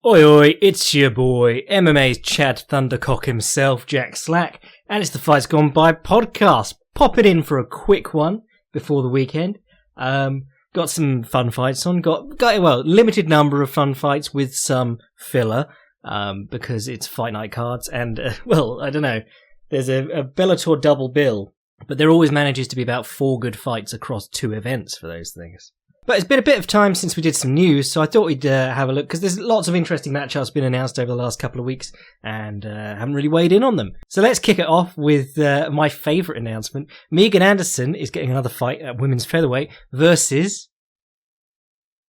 Oi oi, it's your boy, MMA's Chad Thundercock himself, Jack Slack, and it's the Fights Gone By podcast. Pop it in for a quick one before the weekend. Got some fun fights on, got limited number of fun fights with some filler, because it's fight night cards, and, I don't know, there's a Bellator double bill, but there always manages to be about 4 good fights across 2 events for those things. But it's been a bit of time since we did some news, so I thought we'd have a look, because there's lots of interesting matchups been announced over the last couple of weeks, and haven't really weighed in on them. So let's kick it off with my favourite announcement. Megan Anderson is getting another fight at women's featherweight versus...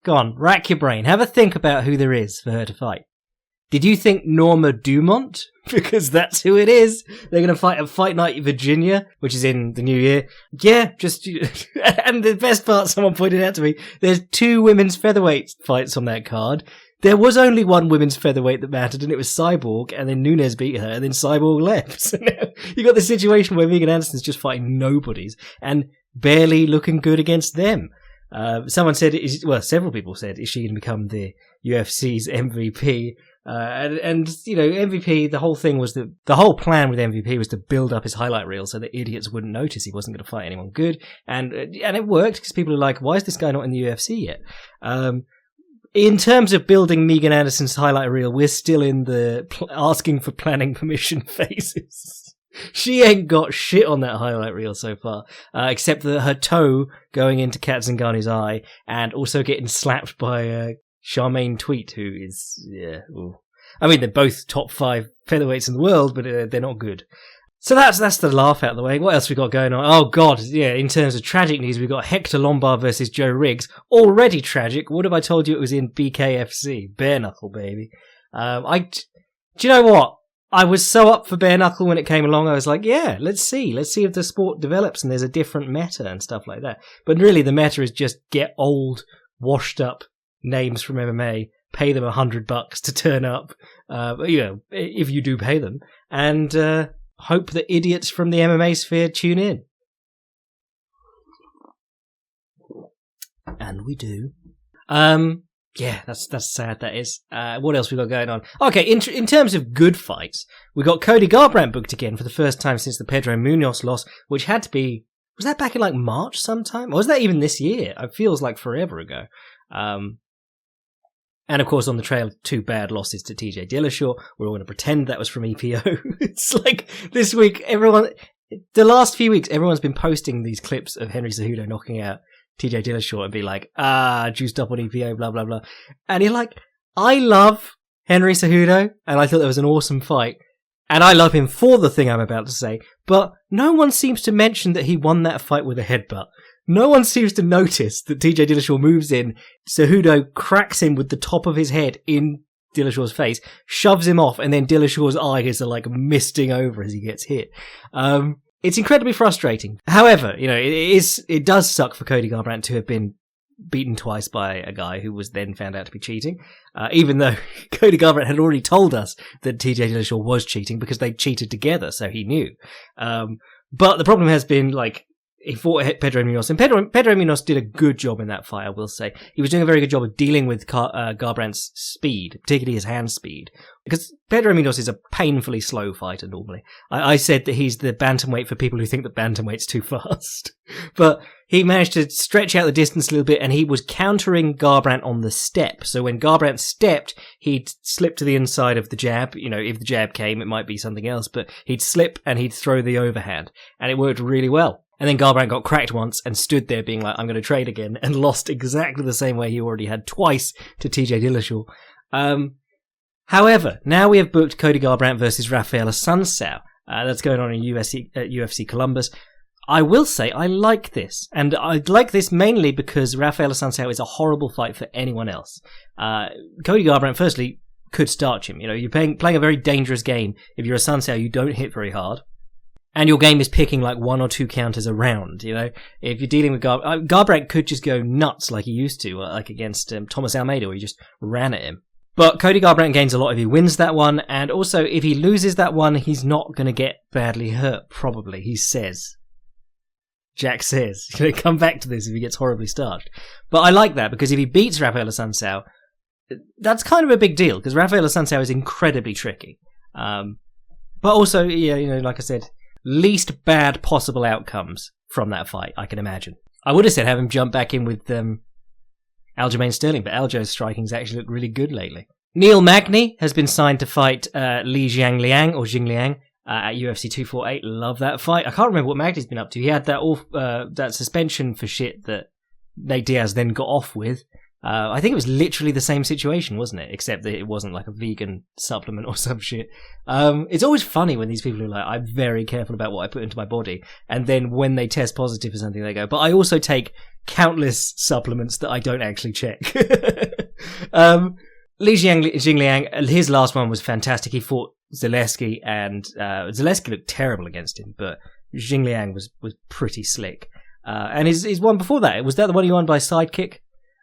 Go on, rack your brain. Have a think about who there is for her to fight. Did you think Norma Dumont? Because that's who it is. They're going to fight at Fight Night Virginia, which is in the new year. Yeah, and the best part, someone pointed out to me, there's 2 women's featherweight fights on that card. There was only one women's featherweight that mattered, and it was Cyborg, and then Nunes beat her, and then Cyborg left. So now you got the situation where Megan Anderson's just fighting nobodies, and barely looking good against them. Someone said, several people said, is she going to become the UFC's MVP? And you know, MVP, the whole plan with MVP was to build up his highlight reel so that idiots wouldn't notice he wasn't going to fight anyone good. And it worked, because people are like, why is this guy not in the UFC yet? In terms of building Megan Anderson's highlight reel, we're still in the asking for planning permission phases. She ain't got shit on that highlight reel so far, except for her toe going into Kat Zingano's eye, and also getting slapped by Charmaine Tweet, who is, I mean, they're both top 5 featherweights in the world, but they're not good. So that's the laugh out of the way. What else we got going on? Oh god, yeah, in terms of tragic news, we've got Hector Lombard versus Joe Riggs. Already tragic. What if I told you it was in BKFC? Bare knuckle, baby. Do you know what? I was so up for bare knuckle when it came along. I was like, yeah, let's see if the sport develops and there's a different meta and stuff like that. But really, the meta is just get old, washed up names from MMA, pay them $100 to turn up, if you do pay them, and hope that idiots from the MMA sphere tune in. And we do. Yeah, that's sad, that is. What else we got going on? Okay, in terms of good fights, we got Cody Garbrandt booked again for the first time since the Pedro Munoz loss, which had to be... Was that back in, March sometime? Or was that even this year? It feels like forever ago. And, of course, on the trail of 2 bad losses to TJ Dillashaw, we're all going to pretend that was from EPO. It's like, this week, the last few weeks, everyone's been posting these clips of Henry Cejudo knocking out TJ Dillashaw and be like, juiced up on EPO, blah, blah, blah. And you're like, I love Henry Cejudo, and I thought that was an awesome fight, and I love him for the thing I'm about to say, but no one seems to mention that he won that fight with a headbutt. No one seems to notice that TJ Dillashaw moves in, Cejudo cracks him with the top of his head in Dillashaw's face, shoves him off, and then Dillashaw's eyes are misting over as he gets hit. It's incredibly frustrating. However, it does suck for Cody Garbrandt to have been beaten twice by a guy who was then found out to be cheating, even though Cody Garbrandt had already told us that TJ Dillashaw was cheating because they cheated together, so he knew. But the problem has been, he fought Pedro Munoz, and Pedro Munoz did a good job in that fight, I will say. He was doing a very good job of dealing with Garbrandt's speed, particularly his hand speed, because Pedro Munoz is a painfully slow fighter normally. I said that he's the bantamweight for people who think that bantamweight's too fast. But he managed to stretch out the distance a little bit, and he was countering Garbrandt on the step. So when Garbrandt stepped, he'd slip to the inside of the jab. If the jab came, it might be something else, but he'd slip and he'd throw the overhand. And it worked really well. And then Garbrandt got cracked once and stood there being like, I'm going to trade again, and lost exactly the same way he already had twice to TJ Dillashaw. However, now we have booked Cody Garbrandt versus Rafael Assunção. That's going on in UFC Columbus. I will say I like this, and I like this mainly because Rafael Assunção is a horrible fight for anyone else. Cody Garbrandt, firstly, could starch him. You're playing a very dangerous game. If you're Assunção, you don't hit very hard. And your game is picking 1 or 2 counters around, If you're dealing with Garbrandt could just go nuts like he used to, against Thomas Almeida, where he just ran at him. But Cody Garbrandt gains a lot if he wins that one, and also if he loses that one, he's not going to get badly hurt, probably, he says. Jack says. He's going to come back to this if he gets horribly starched. But I like that, because if he beats Rafael Assunção, that's kind of a big deal because Rafael Assunção is incredibly tricky. But also, yeah, like I said, least bad possible outcomes from that fight, I can imagine. I would have said have him jump back in with Aljamain Sterling, but Aljo's striking's actually looked really good lately. Neil Magny has been signed to fight Li Jingliang at UFC 248. Love that fight. I can't remember what Magny's been up to. He had that suspension for shit that Nate Diaz then got off with. I think it was literally the same situation, wasn't it? Except that it wasn't like a vegan supplement or some shit. It's always funny when these people are like, I'm very careful about what I put into my body. And then when they test positive for something, they go, but I also take countless supplements that I don't actually check. Li Jingliang, his last one was fantastic. He fought Zaleski, and Zaleski looked terrible against him, but Jingliang was pretty slick. And his one before that, was that the one he won by sidekick?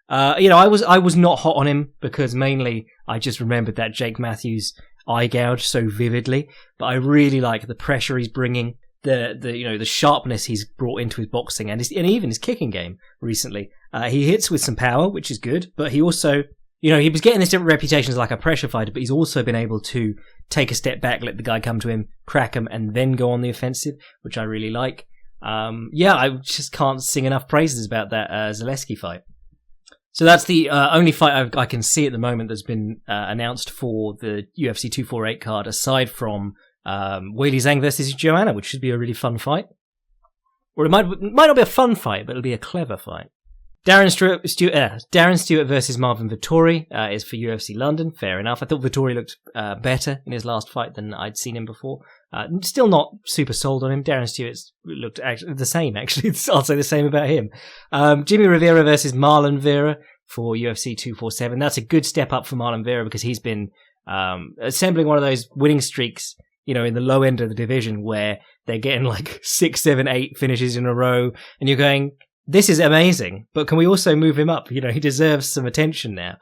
I was not hot on him because mainly I just remembered that Jake Matthews eye gouge so vividly, but I really like the pressure he's bringing, the sharpness he's brought into his boxing and even his kicking game recently. He hits with some power, which is good, but he also, he was getting this different reputation as like a pressure fighter, but he's also been able to take a step back, let the guy come to him, crack him, and then go on the offensive, which I really like. I just can't sing enough praises about that Zaleski fight. So that's the only fight I can see at the moment that's been announced for the UFC 248 card, aside from Weili Zhang versus Joanna, which should be a really fun fight. Or it might not be a fun fight, but it'll be a clever fight. Darren Stewart versus Marvin Vettori is for UFC London. Fair enough. I thought Vettori looked better in his last fight than I'd seen him before. Still not super sold on him. Darren Stewart looked actually the same, actually. I'll say the same about him. Jimmy Rivera versus Marlon Vera for UFC 247. That's a good step up for Marlon Vera because he's been assembling one of those winning streaks, in the low end of the division where they're getting like 6, 7, 8 finishes in a row, and you're going, this is amazing, but can we also move him up? He deserves some attention now.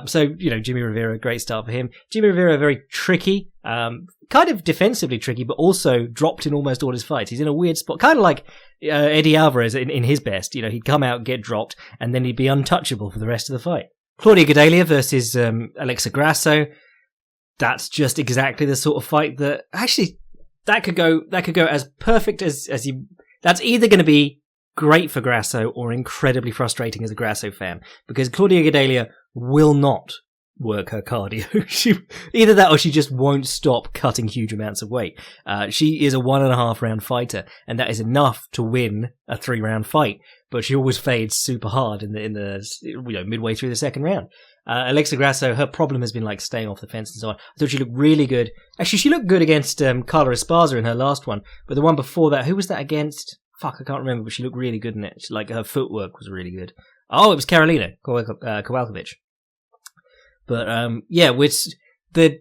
Jimmy Rivera, great start for him. Jimmy Rivera, very tricky, kind of defensively tricky, but also dropped in almost all his fights. He's in a weird spot, kind of like Eddie Alvarez in his best. He'd come out, get dropped, and then he'd be untouchable for the rest of the fight. Claudia Gadelha versus Alexa Grasso. That's just exactly the sort of fight that actually that could go as perfect as you. That's either going to be great for Grasso or incredibly frustrating as a Grasso fan, because Claudia Gadelha will not work her cardio. Either that or she just won't stop cutting huge amounts of weight. She is a 1.5 round fighter, and that is enough to win a 3-round fight, but she always fades super hard in the midway through the second round. Alexa Grasso, her problem has been like staying off the fence and so on. I thought she looked really good. Actually, she looked good against Carla Esparza in her last one, but the one before that, who was that against? Fuck, I can't remember, but she looked really good in it. Like, her footwork was really good. Oh, it was Karolina Kowalkiewicz. But, with the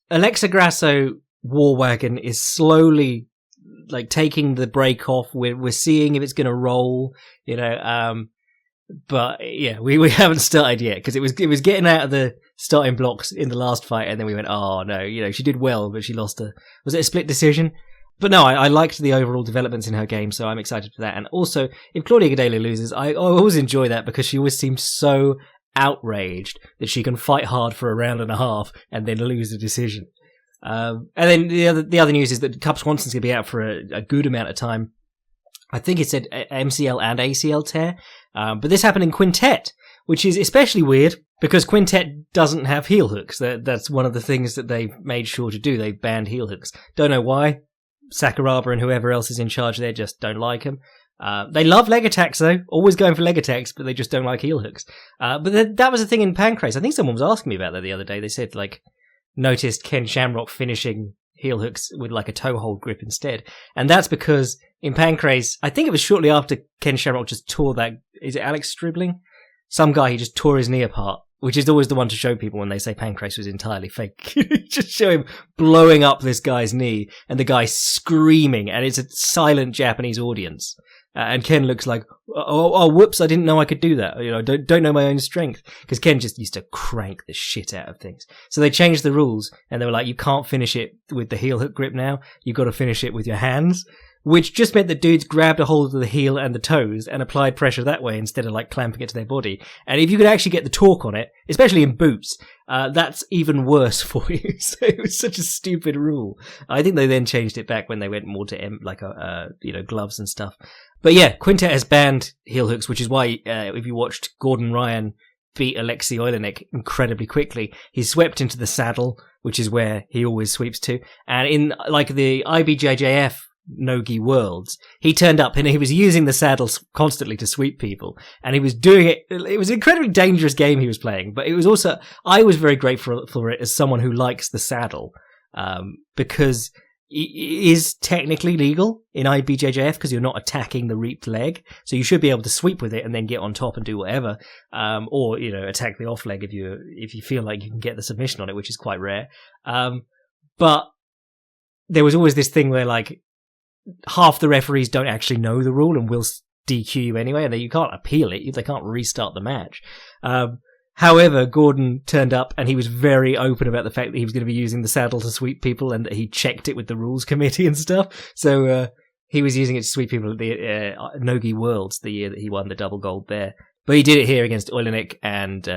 Alexa Grasso war wagon is slowly, like, taking the brake off. We're seeing if it's going to roll, but, yeah, we haven't started yet, because it was getting out of the starting blocks in the last fight, and then we went, oh, no, she did well, but she lost was it a split decision? But no, I liked the overall developments in her game, so I'm excited for that. And also, if Claudia Gadelha loses, I always enjoy that because she always seems so outraged that she can fight hard for a round and a half and then lose a decision. And then the other news is that Cub Swanson's going to be out for a good amount of time. I think it said MCL and ACL tear, but this happened in Quintet, which is especially weird because Quintet doesn't have heel hooks. That's one of the things that they've made sure to do. They've banned heel hooks. Don't know why. Sakuraba and whoever else is in charge there just don't like him. They love leg attacks though, always going for leg attacks, but they just don't like heel hooks. But that was a thing in Pancrase. I think someone was asking me about that the other day. They said, noticed Ken Shamrock finishing heel hooks with like a toe hold grip instead. And that's because in Pancrase, I think it was shortly after Ken Shamrock just tore that, is it Alex Stribling? Some guy, he just tore his knee apart, which is always the one to show people when they say Pancrase was entirely fake. Just show him blowing up this guy's knee and the guy screaming, and it's a silent Japanese audience. And Ken looks like, oh, whoops, I didn't know I could do that. Don't know my own strength. Because Ken just used to crank the shit out of things. So they changed the rules, and they were like, you can't finish it with the heel hook grip now. You've got to finish it with your hands. which just meant that dudes grabbed a hold of the heel and the toes and applied pressure that way instead of like clamping it to their body. And if you could actually get the torque on it, especially in boots, that's even worse for you. So it was such a stupid rule. I think they then changed it back when they went more to gloves and stuff. But yeah, Quintet has banned heel hooks, which is why if you watched Gordon Ryan beat Alexei Oleinik incredibly quickly, he swept into the saddle, which is where he always sweeps to. And in like the IBJJF Nogi Worlds, he turned up and he was using the saddles constantly to sweep people, and he was doing it. It was an incredibly dangerous game he was playing, but it was also, I was very grateful for it as someone who likes the saddle, because it is technically legal in IBJJF because you're not attacking the reaped leg, so you should be able to sweep with it and then get on top and do whatever, or attack the off leg if you feel like you can get the submission on it, which is quite rare. But there was always this thing where like half the referees don't actually know the rule and will DQ you anyway, and you can't appeal it. They can't restart the match. However, Gordon turned up and he was very open about the fact that he was going to be using the saddle to sweep people and that he checked it with the rules committee and stuff. So he was using it to sweep people at the Nogi Worlds the year that he won the double gold there. But he did it here against Oleinik, and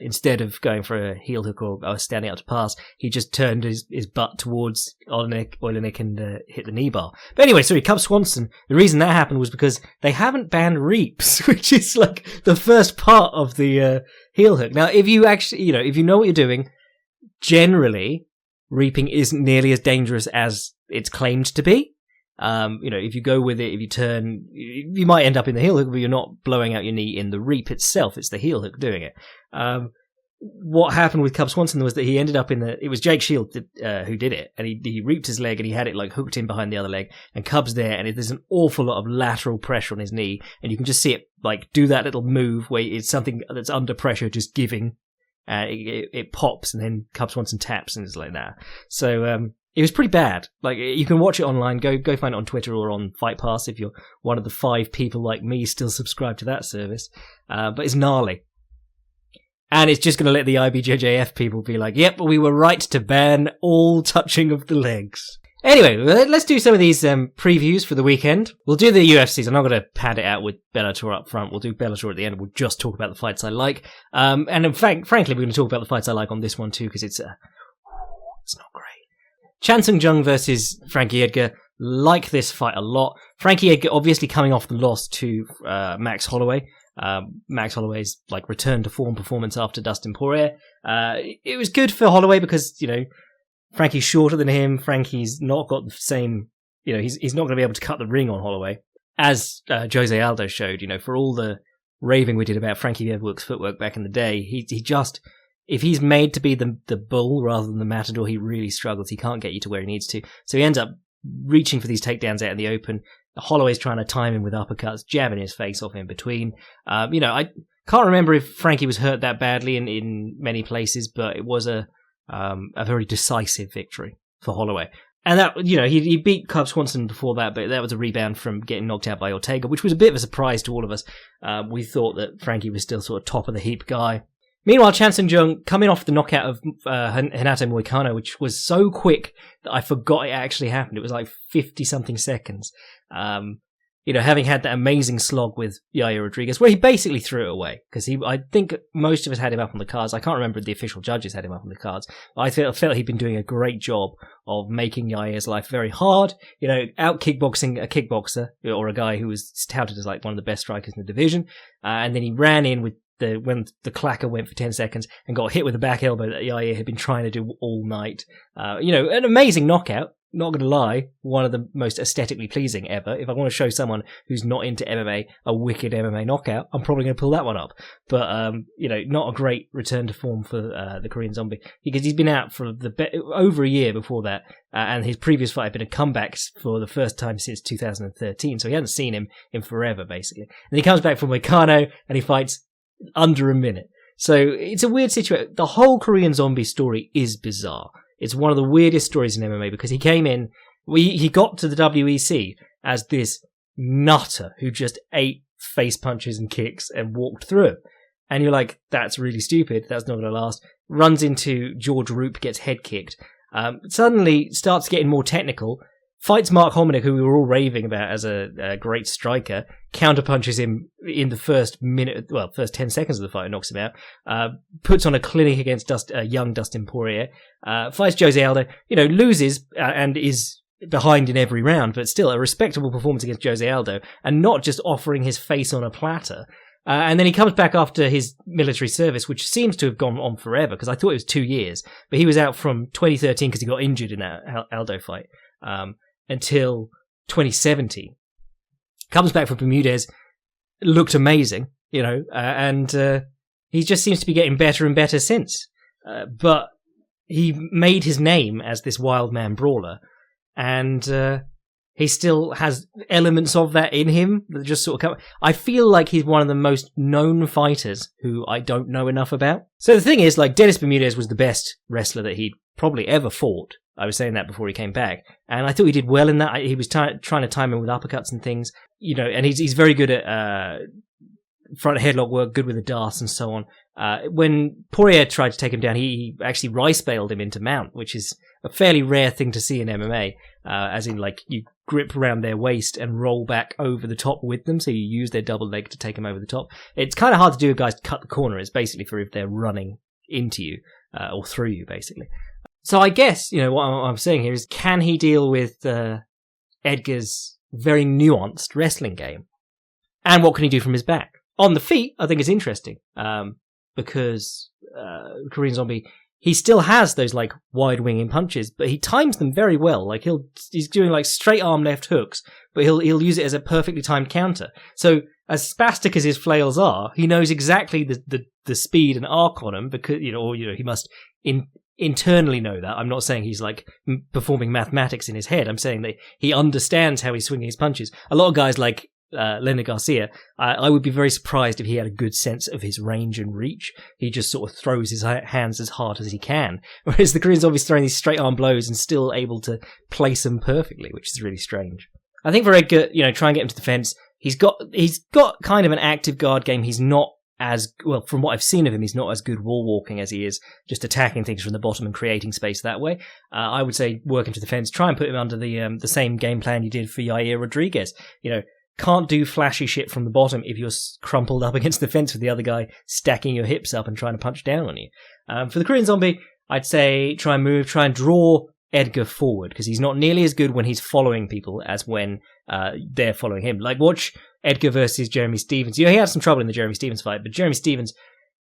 instead of going for a heel hook or standing up to pass, he just turned his butt towards Oleinik and hit the knee bar. But anyway, sorry, Cub Swanson, the reason that happened was because they haven't banned reaps, which is like the first part of the heel hook. Now, if you actually, if you know what you're doing, generally, reaping isn't nearly as dangerous as it's claimed to be. If you go with it, if you turn, you might end up in the heel hook, but you're not blowing out your knee in the reap itself. It's the heel hook doing it. What happened with Cub Swanson was that he ended up it was Jake Shield who did it, and he reaped his leg and he had it like hooked in behind the other leg, and Cub's there, and there's an awful lot of lateral pressure on his knee, and you can just see it like do that little move where it's something that's under pressure just giving, it pops, and then Cub Swanson taps, and it's like that. So, it was pretty bad. Like, you can watch it online. Go find it on Twitter or on Fight Pass if you're one of the 5 people like me still subscribed to that service. But it's gnarly. And it's just going to let the IBJJF people be like, yep, we were right to ban all touching of the legs. Anyway, let's do some of these previews for the weekend. We'll do the UFCs. I'm not going to pad it out with Bellator up front. We'll do Bellator at the end. We'll just talk about the fights I like. And in fact, frankly, we're going to talk about the fights I like on this one too, because it's not great. Chan Sung Jung versus Frankie Edgar. Like this fight a lot. Frankie Edgar obviously coming off the loss to Max Holloway. Max Holloway's like return to form performance after Dustin Poirier. It was good for Holloway because, Frankie's shorter than him. Frankie's not got the same, he's not going to be able to cut the ring on Holloway. As Jose Aldo showed, for all the raving we did about Frankie Edwards' footwork back in the day, he just, if he's made to be the bull rather than the matador, he really struggles. He can't get you to where he needs to. So he ends up reaching for these takedowns out in the open. Holloway's trying to time him with uppercuts, jabbing his face off in between. I can't remember if Frankie was hurt that badly in many places, but it was a very decisive victory for Holloway. And that, he beat Cub Swanson before that, but that was a rebound from getting knocked out by Ortega, which was a bit of a surprise to all of us. We thought that Frankie was still sort of top of the heap guy. Meanwhile, Chan Sung Jung coming off the knockout of Renato Moicano, which was so quick that I forgot it actually happened. It was like 50-something seconds. Having had that amazing slog with Yair Rodriguez, where he basically threw it away. Because I think most of us had him up on the cards. I can't remember if the official judges had him up on the cards. I felt he'd been doing a great job of making Yair's life very hard. Out kickboxing a kickboxer, or a guy who was touted as like one of the best strikers in the division. And then he ran in with when the clacker went for 10 seconds and got hit with a back elbow that Yair had been trying to do all night. An amazing knockout. Not going to lie, one of the most aesthetically pleasing ever. If I want to show someone who's not into MMA a wicked MMA knockout, I'm probably going to pull that one up. But, not a great return to form for the Korean Zombie. Because he's been out for over a year before that, and his previous fight had been a comeback for the first time since 2013, so he hadn't seen him in forever, basically. And he comes back from Moicano, and he fights under a minute. So it's a weird situation. The whole Korean Zombie story is bizarre. It's one of the weirdest stories in MMA because he came in, he got to the WEC as this nutter who just ate face punches and kicks and walked through it. And you're like, that's really stupid. That's not going to last. Runs into George Roop, gets head kicked. Suddenly starts getting more technical. fights Mark Hominick, who we were all raving about as a great striker, counterpunches him in the first 10 seconds of the fight, and knocks him out, puts on a clinic against young Dustin Poirier, fights Jose Aldo, loses and is behind in every round, but still a respectable performance against Jose Aldo, and not just offering his face on a platter. And then he comes back after his military service, which seems to have gone on forever, because I thought it was 2 years. But he was out from 2013 because he got injured in that Aldo fight, until 2017. Comes back from Bermudez, looked amazing, and he just seems to be getting better and better since. But he made his name as this wild man brawler, and he still has elements of that in him that just sort of come. I feel like he's one of the most known fighters who I don't know enough about. So the thing is, Dennis Bermudez was the best wrestler that he'd probably ever fought. I was saying that before he came back, and I thought he did well in that. He was trying to time him with uppercuts and things, and he's very good at front headlock work, good with the darts and so on. When Poirier tried to take him down, he actually rice bailed him into mount, which is a fairly rare thing to see in MMA, as in you grip around their waist and roll back over the top with them, so you use their double leg to take them over the top. It's kind of hard to do with guys cut the corner. It's basically for if they're running into you or through you, basically. So I guess, what I'm saying here is, can he deal with Edgar's very nuanced wrestling game? And what can he do from his back? On the feet, I think it's interesting, because Korean Zombie, he still has those wide winging punches, but he times them very well. He's doing straight arm left hooks, but he'll use it as a perfectly timed counter. So as spastic as his flails are, he knows exactly the speed and arc on them, because he must internally know that. I'm not saying he's performing mathematics in his head. I'm saying that he understands how he's swinging his punches. A lot of guys like Leonard Garcia, I would be very surprised if he had a good sense of his range and reach. He just sort of throws his hands as hard as he can, whereas the Korean Zombie's throwing these straight arm blows and still able to place them perfectly, which is really strange. I think for Edgar, try and get him to the fence. He's got kind of an active guard game. He's not as well, from what I've seen of him, he's not as good wall walking as he is just attacking things from the bottom and creating space that way. I would say work him to the fence, try and put him under the same game plan you did for Yair Rodriguez. Can't do flashy shit from the bottom if you're crumpled up against the fence with the other guy stacking your hips up and trying to punch down on you. For the Korean Zombie, I'd say try and draw Edgar forward, because he's not nearly as good when he's following people as when they're following him. Watch Edgar versus Jeremy Stevens. He had some trouble in the Jeremy Stevens fight, but Jeremy Stevens,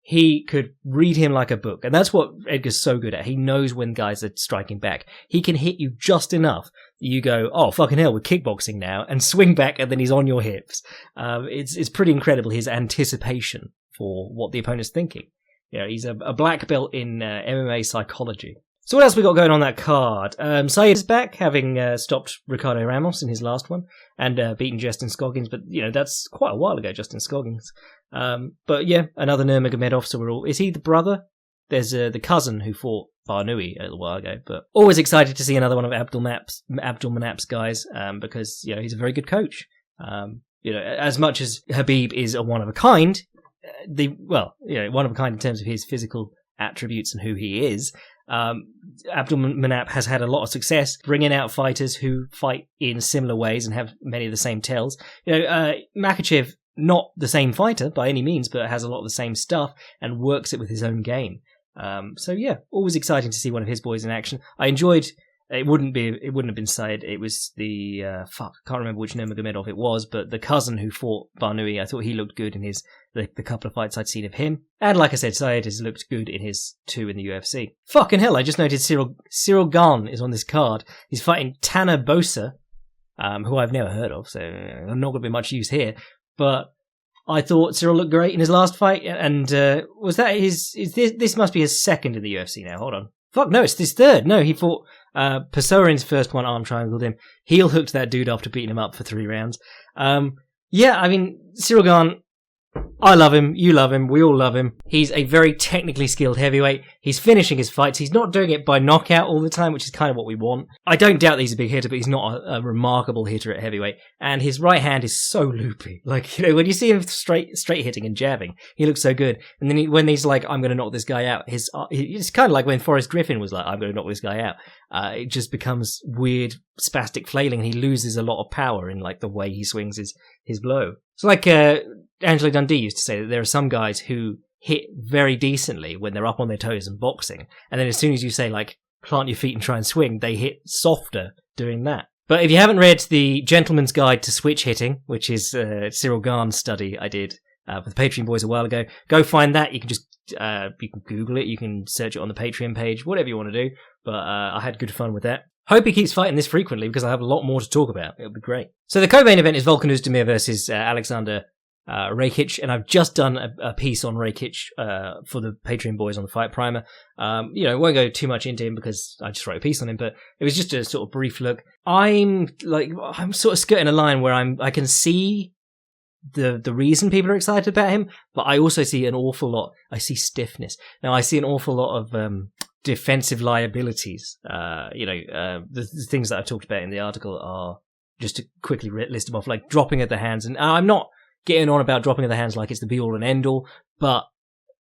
he could read him like a book, and that's what Edgar's so good at. He knows when guys are striking back. He can hit you just enough that you go, oh, fucking hell, we're kickboxing now, and swing back, and then he's on your hips. It's pretty incredible, his anticipation for what the opponent's thinking. He's a black belt in MMA psychology. So what else we got going on that card? Saeed is back, having stopped Ricardo Ramos in his last one, and beaten Justin Scoggins, but, that's quite a while ago, Justin Scoggins. But yeah, another Nurmagomedov, so is he the brother? There's the cousin who fought Barnett a little while ago, but always excited to see another one of Abdul Manap's guys, because, he's a very good coach. As much as Khabib is a one of a kind, one of a kind in terms of his physical attributes and who he is, Abdul Manap has had a lot of success bringing out fighters who fight in similar ways and have many of the same tells. Makhachev, not the same fighter by any means, but has a lot of the same stuff and works it with his own game. So yeah, always exciting to see one of his boys in action. I enjoyed. It wouldn't have been Said. It was the I can't remember which Nurmagomedov it was, but the cousin who fought Barnett. I thought he looked good in the couple of fights I'd seen of him. And like I said, Said has looked good in his 2 in the UFC. Fucking hell! I just noticed Cyril Gane is on this card. He's fighting Tanner Boser, who I've never heard of, so I'm not going to be much use here. But I thought Cyril looked great in his last fight, and was that this must be his second in the UFC now. Hold on. Fuck, no, it's his third. No, he fought Pesorin's first one, arm triangled him. Heel hooked that dude after beating him up for 3 rounds. Yeah, I mean, Cyril Gane, I love him, you love him, we all love him. He's a very technically skilled heavyweight. He's finishing his fights. He's not doing it by knockout all the time, which is kind of what we want. I don't doubt that he's a big hitter, but he's not a remarkable hitter at heavyweight. And his right hand is so loopy. Like, you know, when you see him straight hitting and jabbing, he looks so good. And then when he's like, I'm going to knock this guy out, it's kind of like when Forrest Griffin was like, I'm going to knock this guy out. It just becomes weird, spastic flailing, and he loses a lot of power in like the way he swings his blow. So like Angelo Dundee used to say that there are some guys who hit very decently when they're up on their toes and boxing, and then as soon as you say like plant your feet and try and swing, they hit softer doing that. But if you haven't read the Gentleman's Guide to Switch Hitting, which is Cyril Garn's study I did for the Patreon boys a while ago, go find that. You can just you can Google it, you can search it on the Patreon page, whatever you want to do. But I had good fun with that. Hope he keeps fighting this frequently because I have a lot more to talk about. It'll be great. So the co-main event is Volkan Oezdemir versus Alexander Rakic, and I've just done a piece on Rakic for the Patreon boys on the Fight Primer. You know, won't go too much into him because I just wrote a piece on him, but it was just a sort of brief look. I'm sort of skirting a line where I can see the reason people are excited about him, but I also see an awful lot. I see stiffness. Now I see an awful lot of defensive liabilities. The things that I talked about in the article are, just to quickly list them off, like dropping at the hands. And I'm not getting on about dropping at the hands like it's the be all and end all, but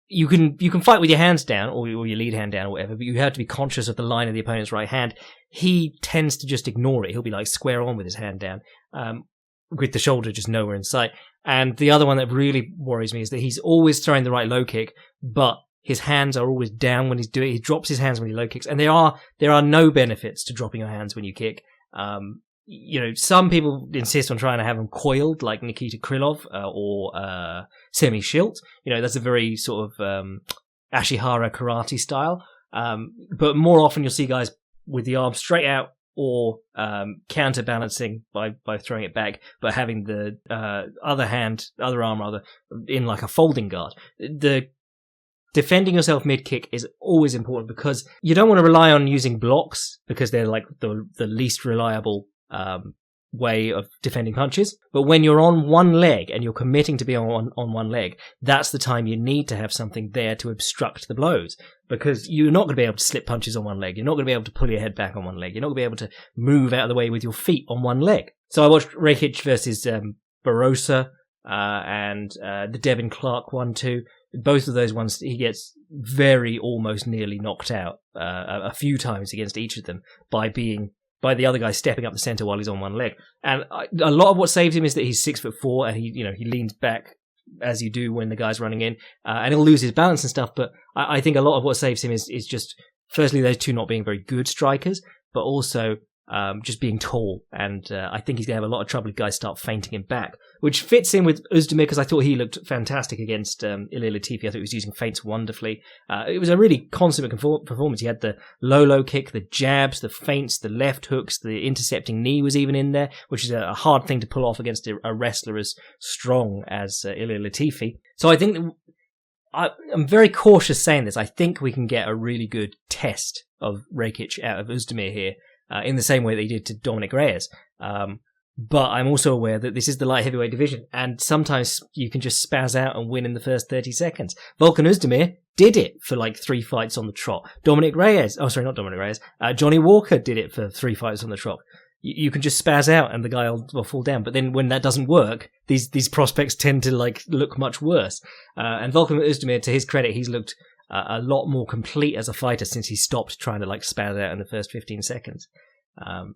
you can fight with your hands down or your lead hand down or whatever, but you have to be conscious of the line of the opponent's right hand. He tends to just ignore it. He'll be like square on with his hand down, with the shoulder just nowhere in sight. And the other one that really worries me is that he's always throwing the right low kick, but his hands are always down when he's doing it. He drops his hands when he low kicks, and there are no benefits to dropping your hands when you kick. You know, some people insist on trying to have them coiled, like Nikita Krylov or Semi Schilt. You know, that's a very sort of Ashihara karate style. But more often you'll see guys with the arm straight out or counterbalancing by throwing it back, but having the other arm in like a folding guard. The defending yourself mid-kick is always important because you don't want to rely on using blocks because they're like the least reliable way of defending punches. But when you're on one leg and you're committing to be on one leg, that's the time you need to have something there to obstruct the blows, because you're not going to be able to slip punches on one leg. You're not going to be able to pull your head back on one leg. You're not going to be able to move out of the way with your feet on one leg. So I watched Rakic versus Barrosa and the Devin Clark one too. Both of those ones, he gets very almost nearly knocked out a few times against each of them by the other guy stepping up the center while he's on one leg. And a lot of what saves him is that he's 6'4" and he leans back as you do when the guy's running in, and he'll lose his balance and stuff. But I think a lot of what saves him is just firstly those two not being very good strikers, but also just being tall. And I think he's going to have a lot of trouble if guys start feinting him back, which fits in with Oezdemir because I thought he looked fantastic against Ilir Latifi. I thought he was using feints wonderfully. It was a really consummate performance. He had the low kick, the jabs, the feints, the left hooks, the intercepting knee was even in there, which is a hard thing to pull off against a wrestler as strong as Ilir Latifi. So I think I'm very cautious saying this. I think we can get a really good test of Rakic out of Oezdemir here. In the same way that he did to Dominic Reyes. But I'm also aware that this is the light heavyweight division, and sometimes you can just spaz out and win in the first 30 seconds. Volkan Oezdemir did it for like 3 fights on the trot. Johnny Walker did it for 3 fights on the trot. You can just spaz out and the guy will fall down. But then when that doesn't work, these prospects tend to like look much worse. And Volkan Oezdemir, to his credit, he's looked a lot more complete as a fighter since he stopped trying to like spaz out in the first 15 seconds.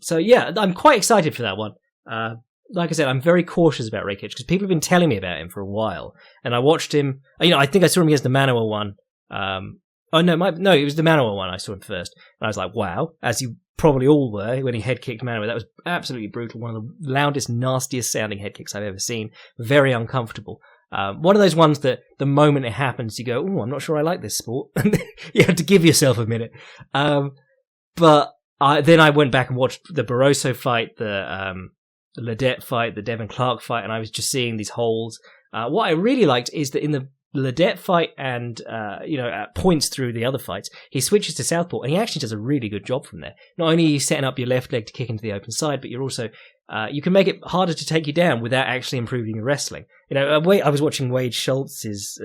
So yeah, I'm quite excited for that one. Like I said, I'm very cautious about Rakic because people have been telling me about him for a while, and I watched him. I think I saw him against the Manoa one. It was the Manoa one I saw him first, and I was like, wow, as you probably all were when he head kicked Manoa. That was absolutely brutal. One of the loudest, nastiest sounding head kicks I've ever seen. Very uncomfortable. One of those ones that the moment it happens, you go, oh, I'm not sure I like this sport. You have to give yourself a minute. But then I went back and watched the Barroso fight, the Ledet fight, the Devin Clark fight, and I was just seeing these holes. What I really liked is that in the Ledet fight and, at points through the other fights, he switches to southpaw, and he actually does a really good job from there. Not only are you setting up your left leg to kick into the open side, but you're also you can make it harder to take you down without actually improving your wrestling. You know, I was watching Wade Charles's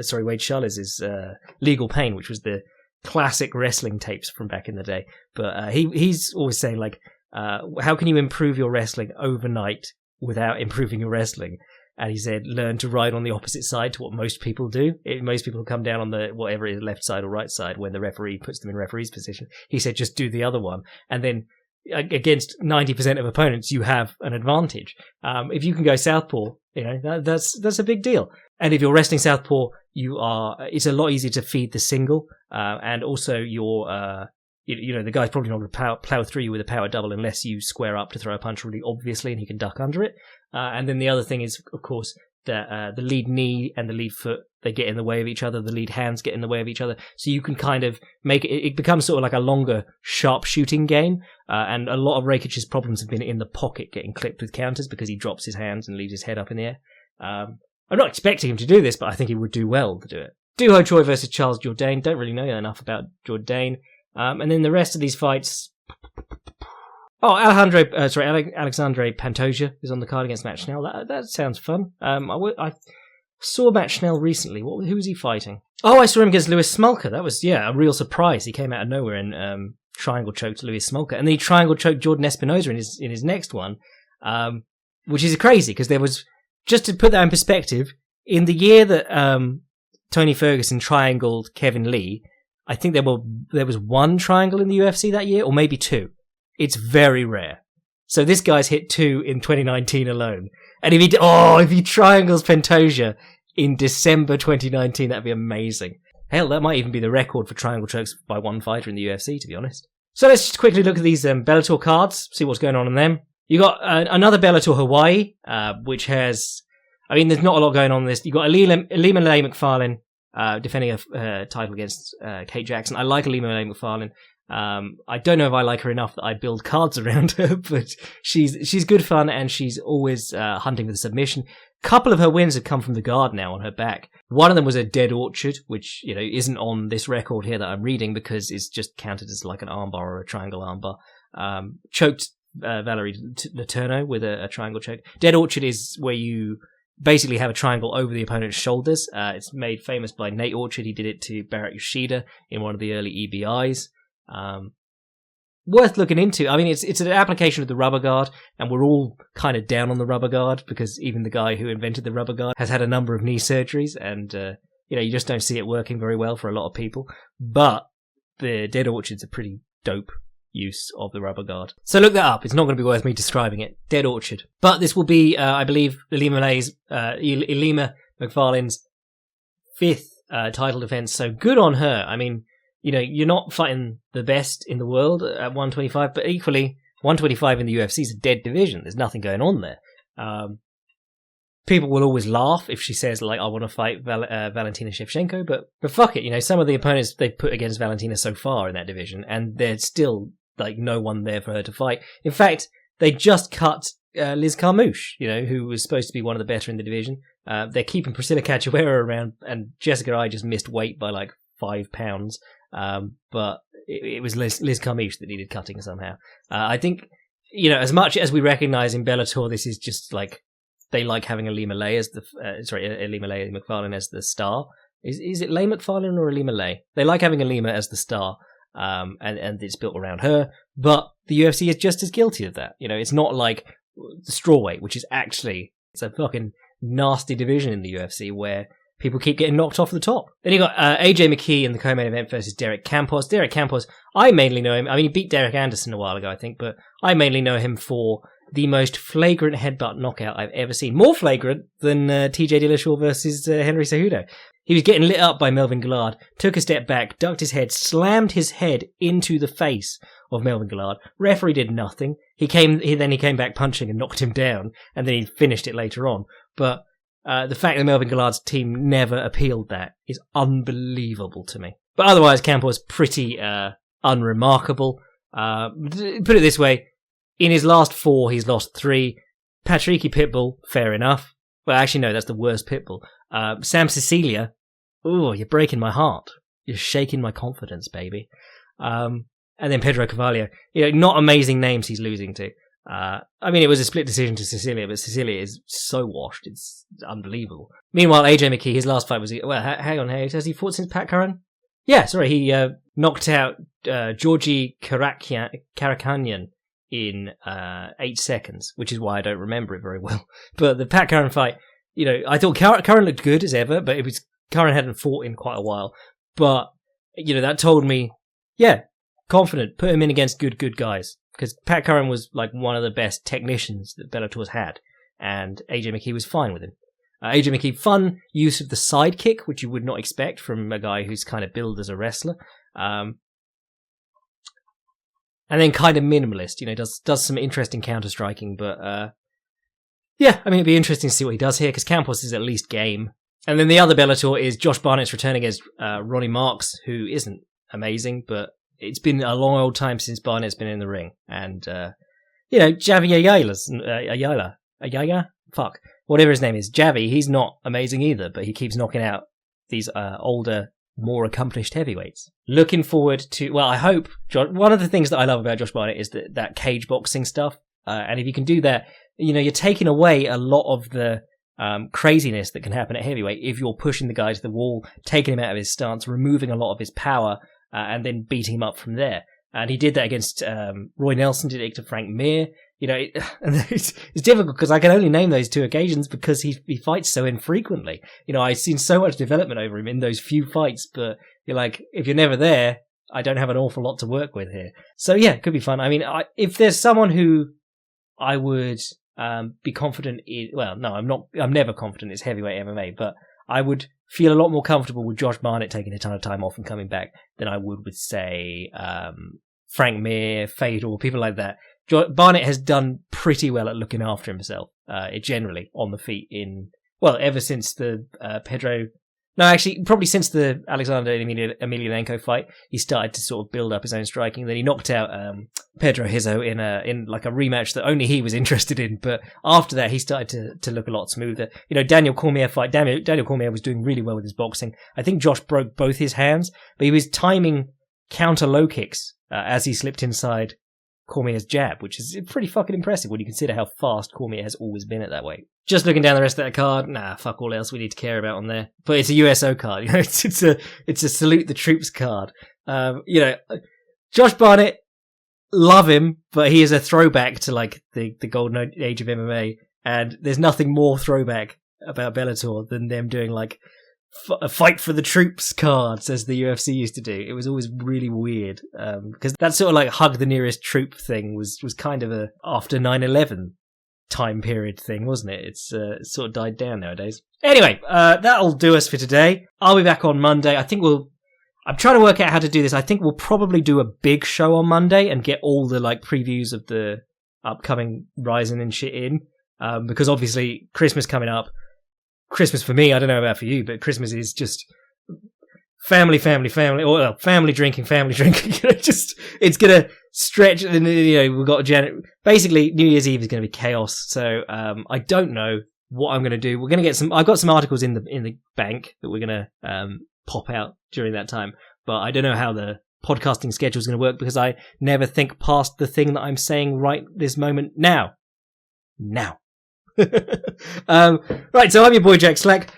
Legal Pain, which was the classic wrestling tapes from back in the day. But he's always saying, like, how can you improve your wrestling overnight without improving your wrestling? And he said, learn to ride on the opposite side to what most people do. Most people come down on the, whatever it is, left side or right side when the referee puts them in referee's position. He said, just do the other one. And then against 90% of opponents, you have an advantage. If you can go southpaw, you know, that's a big deal. And if you're wrestling southpaw, it's a lot easier to feed the single. And also the guy's probably not going to plow through you with a power double unless you square up to throw a punch really obviously and he can duck under it. And then the other thing is, of course, that the lead knee and the lead foot, they get in the way of each other. The lead hands get in the way of each other. So you can kind of make it becomes sort of like a longer sharp shooting game. And a lot of Rakic's problems have been in the pocket getting clipped with counters because he drops his hands and leaves his head up in the air. I'm not expecting him to do this, but I think he would do well to do it. Dooho Choi versus Charles Jourdain. Don't really know enough about Jourdain. And then the rest of these fights... Oh, Alexandre Pantoja is on the card against Matt Schnell. That sounds fun. I saw Matt Schnell recently. Who was he fighting? Oh, I saw him against Lewis Smolka. That was, a real surprise. He came out of nowhere and triangle choked Lewis Smolka. And then he triangle choked Jordan Espinoza in his next one, which is crazy because there was, just to put that in perspective, in the year that Tony Ferguson triangled Kevin Lee, I think there was one triangle in the UFC that year, or maybe two. It's very rare. So this guy's hit 2 in 2019 alone. And if he triangles Pantoja in December 2019, that'd be amazing. Hell, that might even be the record for triangle chokes by one fighter in the UFC, to be honest. So let's just quickly look at these Bellator cards, see what's going on in them. You got another Bellator Hawaii, which has, there's not a lot going on in this. You got Alima Lay McFarlane defending a title against Kate Jackson. I like Alima Lay McFarlane. I don't know if I like her enough that I build cards around her, but she's good fun and she's always hunting for the submission. A couple of her wins have come from the guard now on her back. One of them was a dead orchard, which isn't on this record here that I'm reading because it's just counted as like an armbar or a triangle armbar. Choked Valerie Letourneau with a triangle choke. Dead orchard is where you basically have a triangle over the opponent's shoulders. It's made famous by Nate Orchard. He did it to Barrett Yoshida in one of the early EBIs. Worth looking into. It's an application of the rubber guard, and we're all kind of down on the rubber guard because even the guy who invented the rubber guard has had a number of knee surgeries, and you just don't see it working very well for a lot of people. But the Dead Orchard's a pretty dope use of the rubber guard. So look that up. It's not going to be worth me describing it. Dead Orchard. But this will be, I believe, Alima McFarlane's 5th title defense. So good on her. You're not fighting the best in the world at 125, but equally, 125 in the UFC is a dead division. There's nothing going on there. People will always laugh if she says, like, I want to fight Valentina Shevchenko, but fuck it. Some of the opponents they've put against Valentina so far in that division, and there's still, like, no one there for her to fight. In fact, they just cut Liz Carmouche, who was supposed to be one of the better in the division. They're keeping Priscilla Cachoeira around, and Jessica I just missed weight by, like, 5 pounds. But it was Liz Carmouche that needed cutting somehow. I think, as much as we recognize in Bellator, this is just like, they like having Alima Lay as Alima Lay McFarlane as the star. Is it Lay McFarlane or Alima Lay? They like having Alima as the star, and it's built around her, but the UFC is just as guilty of that. It's not like the strawweight, which is actually, it's a fucking nasty division in the UFC where people keep getting knocked off the top. Then you got AJ McKee in the co-main event versus Derek Campos. Derek Campos, I mainly know him. He beat Derek Anderson a while ago, I think, but I mainly know him for the most flagrant headbutt knockout I've ever seen. More flagrant than TJ Dillashaw versus Henry Cejudo. He was getting lit up by Melvin Gillard, took a step back, ducked his head, slammed his head into the face of Melvin Gillard. Referee did nothing. He came back punching and knocked him down, and then he finished it later on. But the fact that Melvin Gillard's team never appealed that is unbelievable to me. But otherwise, Campos pretty unremarkable. Put it this way, in his last 4, he's lost 3. Patricky Pitbull, fair enough. Well, actually, no, that's the worst Pitbull. Sam Cecilia, ooh, you're breaking my heart. You're shaking my confidence, baby. And then Pedro Carvalho. Not amazing names he's losing to. I mean, it was a split decision to Cecilia, but Cecilia is so washed, it's unbelievable. Meanwhile, AJ McKee, his last fight was... Well, hang on, has he fought since Pat Curran? Yeah, sorry, he knocked out Georgi Karakhanyan in 8 seconds, which is why I don't remember it very well. But the Pat Curran fight, I thought Curran looked good as ever, but Curran hadn't fought in quite a while. But, that told me, yeah, confident, put him in against good guys. Because Pat Curran was like one of the best technicians that Bellator's had, and AJ McKee was fine with him. AJ McKee, fun use of the sidekick, which you would not expect from a guy who's kind of billed as a wrestler. And then kind of minimalist, does some interesting counter-striking, but yeah, I mean, it'd be interesting to see what he does here, because Campos is at least game. And then the other Bellator is Josh Barnett's return against Ronnie Marks, who isn't amazing, but it's been a long old time since Barnett's been in the ring. And, Javi Ayala? Fuck. Whatever his name is. Javi, he's not amazing either, but he keeps knocking out these older, more accomplished heavyweights. Looking forward to... Well, I hope... One of the things that I love about Josh Barnett is that cage boxing stuff. And if you can do that, you're taking away a lot of the craziness that can happen at heavyweight if you're pushing the guy to the wall, taking him out of his stance, removing a lot of his power, and then beating him up from there. And he did that against Roy Nelson, did it to Frank Mir. It's difficult because I can only name those 2 occasions because he fights so infrequently. I've seen so much development over him in those few fights, but you're like, if you're never there, I don't have an awful lot to work with here. So yeah, it could be fun. I mean, if there's someone who I would be confident in, well, no, I'm never confident it's heavyweight MMA, but I would feel a lot more comfortable with Josh Barnett taking a ton of time off and coming back than I would with, say, Frank Mir, Fedor, people like that. Barnett has done pretty well at looking after himself, generally, on the feet ever since the Pedro... No, actually, probably since the Alexander Emelianenko fight, he started to sort of build up his own striking. Then he knocked out Pedro Hizo in like a rematch that only he was interested in. But after that, he started to look a lot smoother. Daniel Cormier fight. Daniel Cormier was doing really well with his boxing. I think Josh broke both his hands, but he was timing counter low kicks as he slipped inside Cormier's jab, which is pretty fucking impressive when you consider how fast Cormier has always been at that weight. Just looking down the rest of that card, fuck all else we need to care about on there. But it's a USO card, it's a salute the troops card. Josh Barnett, love him, but he is a throwback to like the golden age of MMA, and there's nothing more throwback about Bellator than them doing like a fight for the troops cards, as the UFC used to do. It was always really weird, because that sort of like hug the nearest troop thing was kind of a after 9/11 time period thing, wasn't it? It's sort of died down nowadays. Anyway, that'll do us for today. I'll be back on Monday. I'm trying to work out how to do this. I think we'll probably do a big show on Monday and get all the like previews of the upcoming Ryzen and shit in, because obviously Christmas coming up. Christmas for me, I don't know about for you, but Christmas is just family, or family drinking. It's gonna stretch, and we've got basically New Year's Eve is gonna be chaos. So I don't know what I'm gonna do. We're gonna get I've got some articles in the bank that we're gonna pop out during that time, but I don't know how the podcasting schedule is gonna work because I never think past the thing that I'm saying right this moment. Now. Right, so I'm your boy Jack Slack.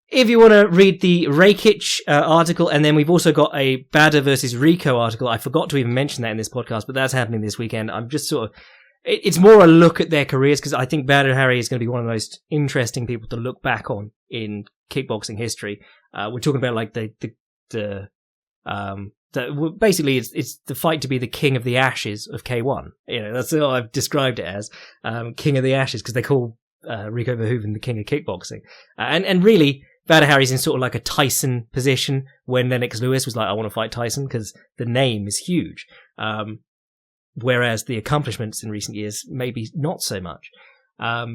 If you want to read the Rakic article, and then we've also got a Bader versus Rico article. I forgot to even mention that in this podcast, but that's happening this weekend. I'm just sort of... It's more a look at their careers, because I think Bader Hari is going to be one of the most interesting people to look back on in kickboxing history. We're talking about like basically it's the fight to be the king of the ashes of K1. That's what I've described it as, king of the ashes, because they call Rico Verhoeven the king of kickboxing. And really, Bader Hari's in sort of like a Tyson position when Lennox Lewis was like, I want to fight Tyson, because the name is huge. Whereas the accomplishments in recent years, maybe not so much. But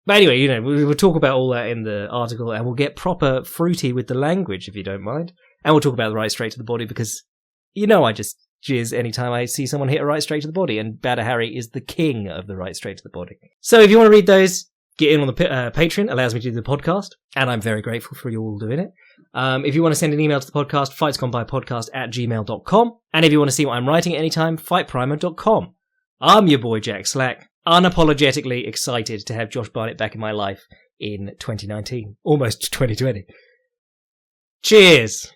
anyway, we'll talk about all that in the article, and we'll get proper fruity with the language, if you don't mind. And we'll talk about the right straight to the body, because I just jizz anytime I see someone hit a right straight to the body, and Bader Hari is the king of the right straight to the body. So if you want to read those, get in on the Patreon, allows me to do the podcast, and I'm very grateful for you all doing it. If you want to send an email to the podcast, fightsgonebypodcast@gmail.com. And if you want to see what I'm writing at any time, fightprimer.com. I'm your boy Jack Slack. unapologetically excited to have Josh Barnett back in my life in 2019, almost 2020. Cheers.